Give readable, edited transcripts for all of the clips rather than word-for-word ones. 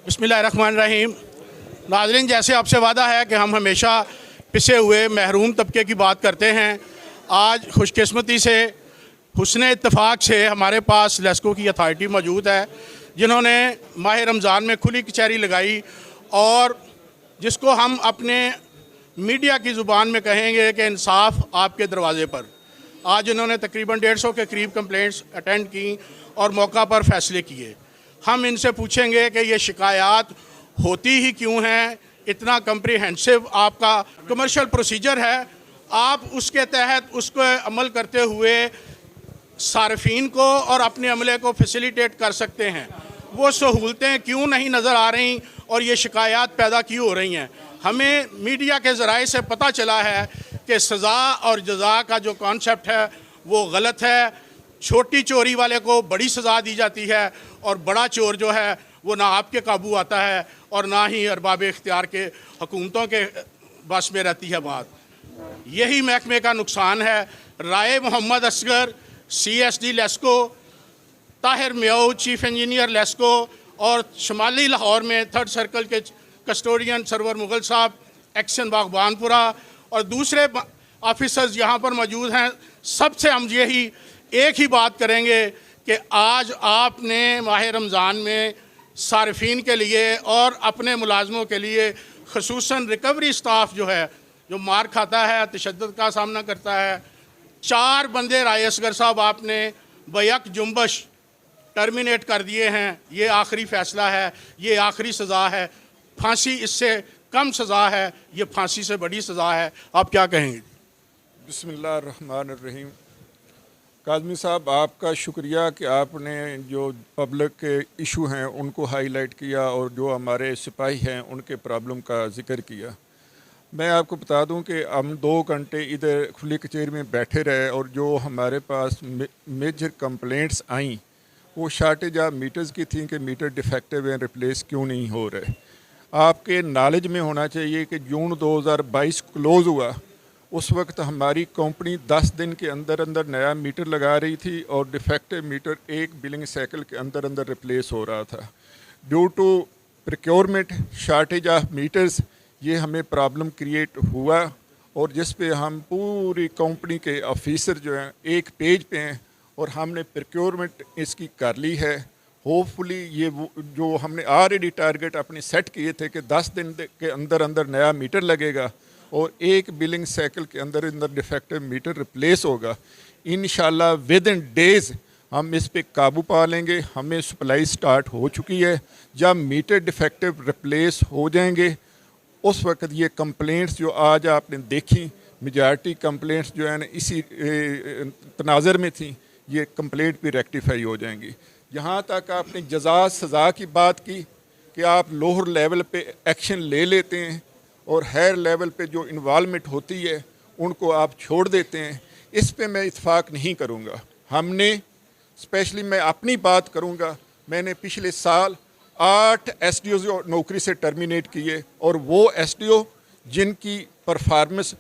बिस्मिल्लाहिर्रहमानिर्रहीम। नाज़रीन, जैसे आपसे वादा है कि हम हमेशा पिसे हुए महरूम तबके की बात करते हैं। आज खुशकिस्मती से हुस्न इत्तफाक से हमारे पास लेस्को की अथॉरिटी मौजूद है, जिन्होंने माह रमज़ान में खुली कचहरी लगाई और जिसको हम अपने मीडिया की ज़ुबान में कहेंगे कि इंसाफ आपके दरवाज़े पर। आज इन्होंने तकरीबन 150 के करीब कंप्लेंट्स अटेंड की और मौका पर फ़ैसले किए। हम इनसे पूछेंगे कि ये शिकायत होती ही क्यों हैं, इतना कम्प्रिहेंसिव आपका कमर्शियल प्रोसीजर है, आप उसके तहत उसको अमल करते हुए सार्फिन को और अपने अमले को फैसिलिटेट कर सकते हैं। वो सहूलतें क्यों नहीं नज़र आ रही और ये शिकायत पैदा क्यों हो रही हैं। हमें मीडिया के ज़राए से पता चला है कि सज़ा और जज़ा का जो कॉन्सेप्ट है वो गलत है। छोटी चोरी वाले को बड़ी सज़ा दी जाती है और बड़ा चोर जो है वो ना आपके काबू आता है और ना ही अरबाब इख्तियार के हुकूमतों के बस में रहती है बात। यही महकमे का नुकसान है। राय मोहम्मद असगर, CSD लेस्को, ताहिर म्याऊ, चीफ इंजीनियर लेस्को, और शुमाली लाहौर में 3rd सर्कल के कस्टोडियन सरवर मुगल साहब, एक्शन बागबानपुरा, और दूसरे ऑफिसर्स यहाँ पर मौजूद हैं। सबसे हम यही एक ही बात करेंगे कि आज आपने माह रमज़ान में सार्फिन के लिए और अपने मुलाजमों के लिए, ख़ुसूसन रिकवरी स्टाफ जो है, जो मार खाता है, तशद्दुद का सामना करता है, 4 बंदे राय असगर साहब आपने बैक जुम्बश टर्मिनेट कर दिए हैं। ये आखिरी फ़ैसला है, ये आखिरी सज़ा है। फांसी इससे कम सज़ा है, ये फांसी से बड़ी सज़ा है। आप क्या कहेंगे? बिस्मिल्लाहिर्रहमानिर्रहीम। काज़मी साहब, आपका शुक्रिया कि आपने जो पब्लिक के इशू हैं उनको हाईलाइट किया और जो हमारे सिपाही हैं उनके प्रॉब्लम का ज़िक्र किया। मैं आपको बता दूं कि हम 2 घंटे इधर खुली कचहरी में बैठे रहे और जो हमारे पास मेजर कंप्लेंट्स आईं वो शार्टेज ऑफ मीटर्स की थी कि मीटर डिफेक्टिव हैं, रिप्लेस क्यों नहीं हो रहे। आपके नॉलेज में होना चाहिए कि जून 2022 क्लोज़ हुआ, उस वक्त हमारी कंपनी 10 दिन के अंदर अंदर नया मीटर लगा रही थी और डिफेक्टिव मीटर 1 बिलिंग साइकिल के अंदर अंदर रिप्लेस हो रहा था। Due to procurement shortage of meters ये हमें प्रॉब्लम क्रिएट हुआ और जिस पे हम पूरी कंपनी के ऑफिसर जो हैं एक पेज पे हैं और हमने प्रोक्योरमेंट इसकी कर ली है। होपफुली ये जो हमने ऑलरेडी टारगेट अपने सेट किए थे कि 10 दिन के अंदर अंदर नया मीटर लगेगा और 1 बिलिंग साइकिल के अंदर अंदर डिफेक्टिव मीटर रिप्लेस होगा। इंशाल्लाह विद इन डेज़ हम इस पे काबू पा लेंगे। हमें सप्लाई स्टार्ट हो चुकी है। जब मीटर डिफेक्टिव रिप्लेस हो जाएंगे उस वक्त ये कंप्लेंट्स जो आज आपने देखी, मेजॉरिटी कंप्लेंट्स जो है ना इसी तनाज़र में थी, ये कंप्लेंट भी रेक्टिफाई हो जाएंगी। यहाँ तक आपने जज़ा सज़ा की बात की कि आप लोअर लेवल पे एक्शन ले लेते हैं और हायर लेवल पे जो इन्वॉल्वमेंट होती है उनको आप छोड़ देते हैं, इस पे मैं इत्फाक नहीं करूँगा। हमने स्पेशली मैं अपनी बात करूँगा, मैंने पिछले साल 8 SDO जो नौकरी से टर्मिनेट किए और वो SDO जिनकी परफॉर्मेंस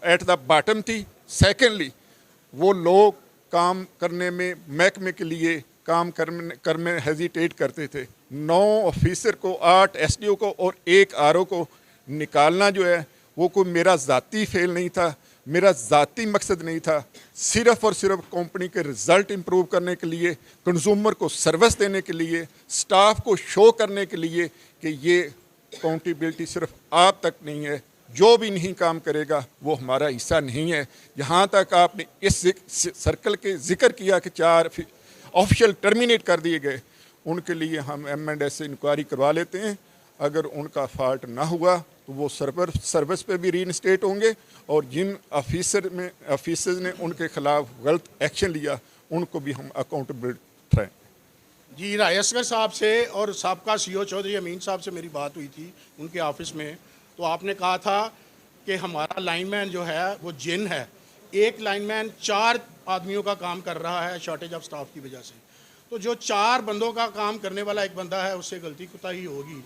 एट द बॉटम थी। सेकेंडली वो लोग काम करने में महकमे के लिए काम करने हेजिटेट करते थे। 9 ऑफिसर को, 8 SDO को और 1 RO को निकालना जो है वो कोई मेरा ज़ाती फेल नहीं था, मेरा ज़ाती मकसद नहीं था। सिर्फ़ और सिर्फ कंपनी के रिज़ल्ट इम्प्रूव करने के लिए, कंज्यूमर को सर्विस देने के लिए, स्टाफ को शो करने के लिए कि ये अकाउंटेबिलिटी सिर्फ आप तक नहीं है, जो भी नहीं काम करेगा वो हमारा हिस्सा नहीं है। यहाँ तक आपने इस सर्कल के जिक्र किया कि 4 ऑफिशियल टर्मिनेट कर दिए गए, उनके लिए हम M&S से इंक्वायरी करवा लेते हैं। अगर उनका फॉल्ट ना हुआ तो वो सर्विस पे भी रीइंस्टेट होंगे और जिन ऑफिसर्स ने उनके खिलाफ गलत एक्शन लिया उनको भी हम अकाउंटेबल ठहराएं। जी, राय असगर साहब से और साबका CO चौधरी अमीन साहब से मेरी बात हुई थी उनके ऑफिस में, तो आपने कहा था कि हमारा लाइनमैन जो है वो जिन है। एक लाइनमैन 4 आदमियों का काम कर रहा है शॉर्टेज ऑफ स्टाफ की वजह से। तो जो 4 बंदों का काम करने वाला एक बंदा है उससे गलती कोताही होगी।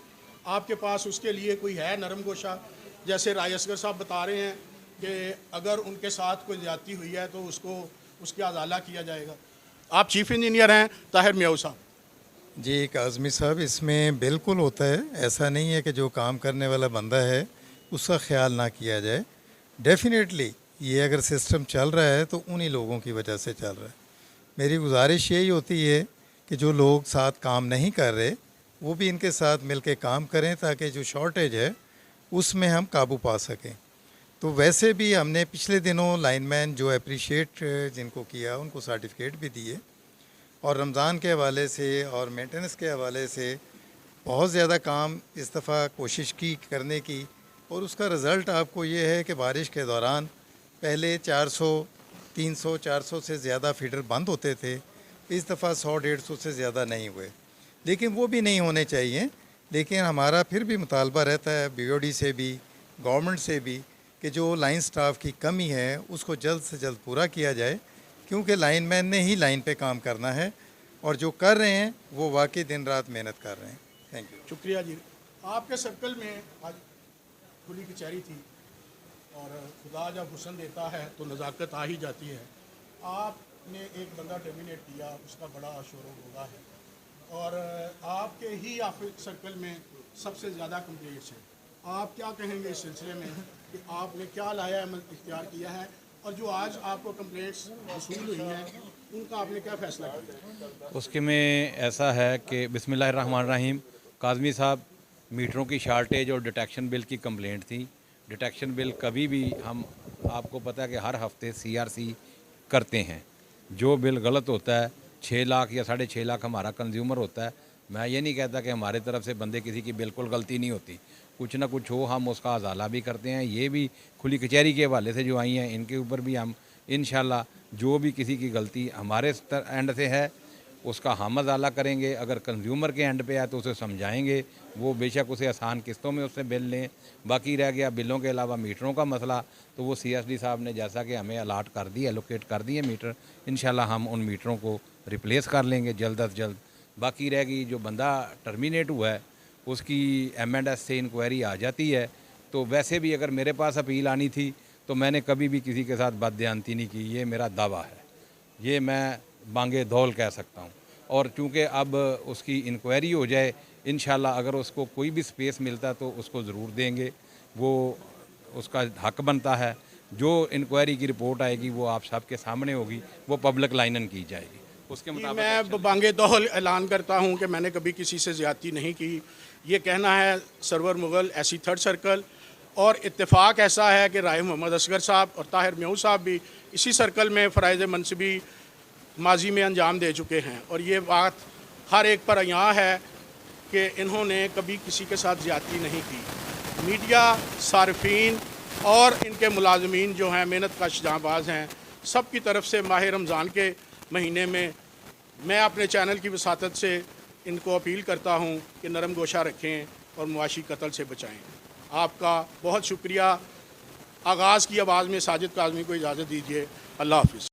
आपके पास उसके लिए कोई है नरम गोशा? जैसे राय असगर साहब बता रहे हैं कि अगर उनके साथ कोई ज्यादती हुई है तो उसको उसकी अजाला किया जाएगा। आप चीफ इंजीनियर हैं ताहिर म्याऊ साहब। جی काज़मी साहब, इसमें बिल्कुल होता है. ऐसा नहीं है कि जो काम करने वाला बंदा है उसका ख्याल ना किया जाए. डेफिनेटली ये अगर सिस्टम चल रहा है तो उन्हीं लोगों की वजह से चल रहा है. मेरी गुजारिश यही होती है कि जो लोग साथ काम नहीं कर रहे वो भी इनके साथ मिल के काम करें ताकि जो शॉर्टेज है उसमें हम काबू पा सकें. तो वैसे भी हमने पिछले दिनों लाइनमैन जो अप्रिशिएट जिनको किया उनको सर्टिफिकेट भी दिए, और रमज़ान के हवाले से और मेंटेनेंस के हवाले से बहुत ज़्यादा काम इस दफ़ा कोशिश की करने की, और उसका रिज़ल्ट आपको ये है कि बारिश के दौरान पहले 400, 300, 400 से ज़्यादा फीडर बंद होते थे. इस दफ़ा 100, 150 से ज़्यादा नहीं हुए, लेकिन वो भी नहीं होने चाहिए. लेकिन हमारा फिर भी मुतालबा रहता है BOD से भी, गवर्नमेंट से भी, कि जो लाइन स्टाफ की कमी है उसको जल्द से जल्द पूरा किया जाए, क्योंकि लाइन मैन ने ही लाइन पे काम करना है, और जो कर रहे हैं वो वाकई दिन रात मेहनत कर रहे हैं. Thank you. शुक्रिया जी. आपके सर्कल में आज खुली कचहरी थी, और खुदा जब हुस्न देता है तो नज़ाकत आ ही जाती है. आपने एक बंदा टर्मिनेट किया, उसका बड़ा शोर होगा है, और आपके ही ऑफिस सर्कल में सबसे ज़्यादा कंप्लेंट्स हैं. आप क्या कहेंगे इस सिलसिले में कि आपने क्या लाया अमल इख्तियार किया है, और जो आज आपको कंप्लेंट्स वसूल हुई हैं उनका आपने क्या फ़ैसला किया? उसके में ऐसा है कि बिस्मिल्लाहिर्रहमानिर्रहीम. काज़मी साहब, मीटरों की शार्टेज और डिटेक्शन बिल की कंप्लेंट थी. डिटेक्शन बिल कभी भी हम, आपको पता है कि हर हफ्ते CRC करते हैं. जो बिल गलत होता है 6 लाख या 6.5 लाख हमारा कंज्यूमर होता है. मैं ये नहीं कहता कि हमारे तरफ से बंदे किसी की बिल्कुल गलती नहीं होती, कुछ ना कुछ हो, हम उसका अजाला भी करते हैं. ये भी खुली कचहरी के हवाले से जो आई हैं इनके ऊपर भी हम इंशाल्लाह जो भी किसी की गलती हमारे एंड से है उसका हम अजाला करेंगे. अगर कंज्यूमर के एंड पे है तो उसे समझाएंगे, वो बेशक उसे आसान किस्तों में उससे बिल लें. बाकी रह गया बिलों के अलावा मीटरों का मसला, तो वो CSD साहब ने जैसा कि हमें अलाट कर दी, एलोकेट कर दिए मीटर, इंशाल्लाह हम उन मीटरों को रिप्लेस कर लेंगे जल्द अज जल्द. बाकी रह गई जो बंदा टर्मिनेट हुआ है उसकी M&S से इंक्वायरी आ जाती है. तो वैसे भी अगर मेरे पास अपील आनी थी तो मैंने कभी भी किसी के साथ बददयानती नहीं की. ये मेरा दावा है, ये मैं बांगे दौल कह सकता हूँ. और चूँकि अब उसकी इंक्वायरी हो जाए, इंशाल्लाह अगर उसको कोई भी स्पेस मिलता तो उसको ज़रूर देंगे, वो उसका हक बनता है. जो इंक्वायरी की रिपोर्ट आएगी वो आप सबके सामने होगी, वो पब्लिक लाइनन की जाएगी. उसके मुताबिक मैं बांगे दौल ऐलान करता हूँ कि मैंने कभी किसी से ज़्यादती नहीं की. ये कहना है server Mughal SC 3rd circle, और इत्तेफाक ऐसा है कि राय मोहम्मद असगर साहब और ताहिर म्याऊ साहब भी इसी सर्कल में फ़राइज़ मनसबी माजी में अंजाम दे चुके हैं. और ये बात हर एक पर यहाँ है कि इन्होंने कभी किसी के साथ ज़्यादती नहीं की. मीडिया, सार्फिन और इनके मुलाजमीन जो हैं मेहनत कश जांबाज हैं, सब की तरफ से माह रमज़ान के महीने में मैं अपने चैनल की वसातत से इनको अपील करता हूँ कि नरम गोशा रखें और मुआशी कत्ल से बचाएं. आपका बहुत शुक्रिया. आगाज़ की आवाज़ में साजिद काज़मी को इजाज़त दीजिए. अल्लाह हाफ़िज़.